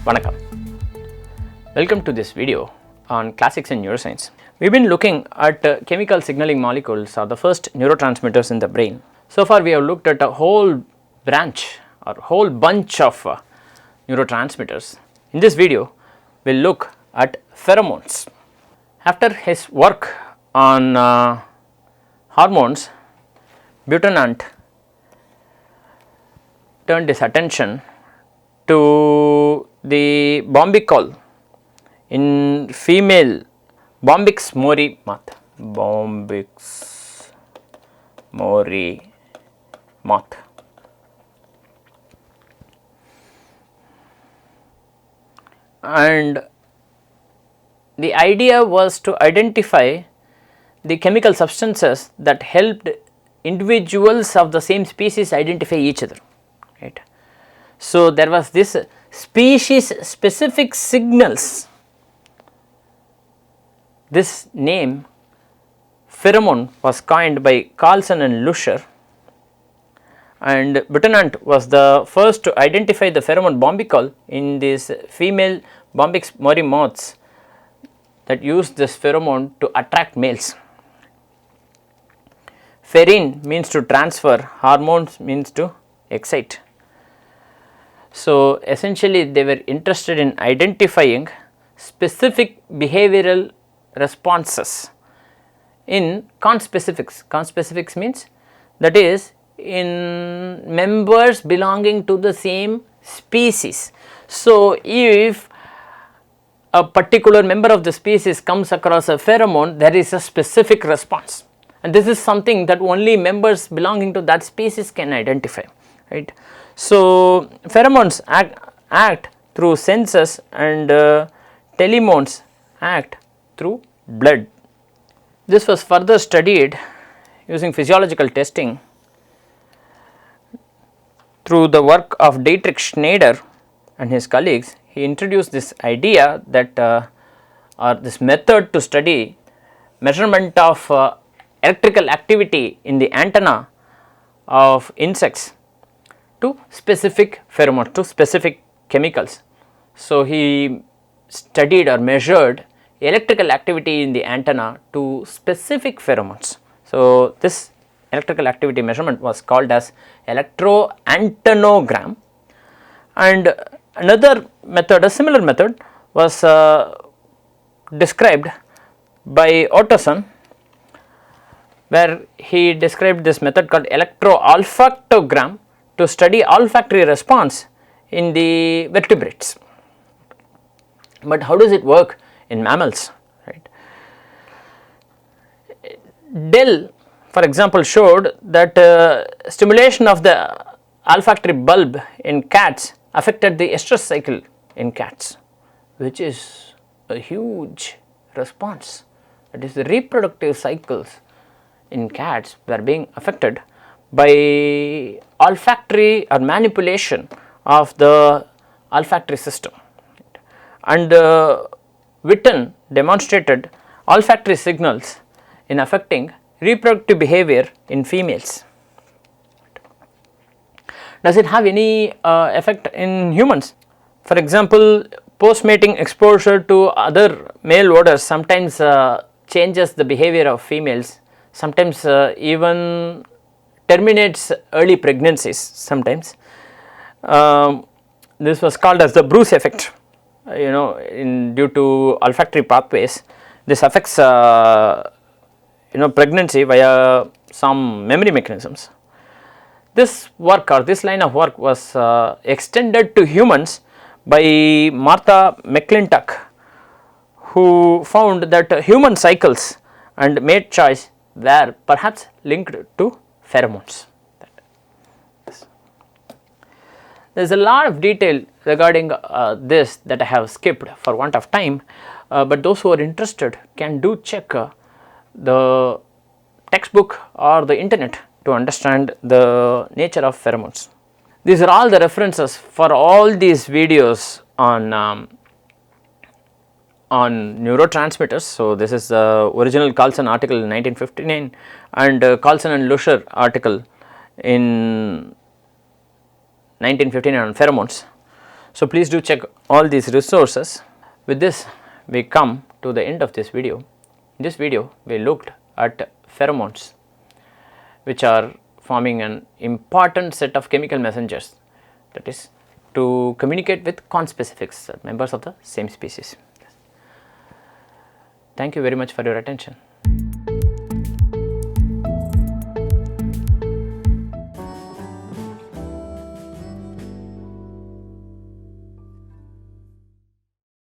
Vanakkam. Welcome to this video on classics in neuroscience. We have been looking at chemical signaling molecules or the first neurotransmitters in the brain. So far we have looked at a whole branch or whole bunch of neurotransmitters. In this video we will look at pheromones. After his work on hormones, Butenandt turned his attention to the bombicol in female Bombyx mori moth. Bombyx mori moth. And the idea was to identify the chemical substances that helped individuals of the same species identify each other, right. So, there was this species specific signals. This name pheromone was coined by Carlson and Luscher, and Butenandt was the first to identify the pheromone bombicol in these female Bombyx mori moths that use this pheromone to attract males. Pherine means to transfer, hormones means to excite. So, essentially they were interested in identifying specific behavioral responses in conspecifics. Conspecifics means that is in members belonging to the same species. So, if a particular member of the species comes across a pheromone, there is a specific response, and this is something that only members belonging to that species can identify, right. So, pheromones act through senses and telemones act through blood. This was further studied using physiological testing through the work of Dietrich Schneider and his colleagues. He introduced this idea that or this method to study measurement of electrical activity in the antenna of insects to specific pheromones, to specific chemicals. So, he studied or measured electrical activity in the antenna to specific pheromones. So, this electrical activity measurement was called as electroantenogram, and another method, a similar method was described by Ottoson, where he described this method called electroolfactogram to study olfactory response in the vertebrates. But how does it work in mammals, right? Dell, for example, showed that stimulation of the olfactory bulb in cats affected the estrus cycle in cats, which is a huge response. That is, the reproductive cycles in cats were being affected by olfactory or manipulation of the olfactory system, and Witten demonstrated olfactory signals in affecting reproductive behavior in females. Does it have any effect in humans? For example, post mating exposure to other male odors sometimes changes the behavior of females, sometimes even terminates early pregnancies sometimes. This was called as the Bruce effect, due to olfactory pathways. This affects pregnancy via some memory mechanisms. This work or this line of work was extended to humans by Martha McClintock, who found that human cycles and mate choice were perhaps linked to pheromones. There is a lot of detail regarding this that I have skipped for want of time, but those who are interested can do check the textbook or the internet to understand the nature of pheromones. These are all the references for all these videos on neurotransmitters. So, this is the original Carlson article in 1959 and Carlson and Luscher article in 1959 on pheromones. So, please do check all these resources. With this, we come to the end of this video. In this video, we looked at pheromones, which are forming an important set of chemical messengers, that is to communicate with conspecifics, members of the same species. Thank you very much for your attention.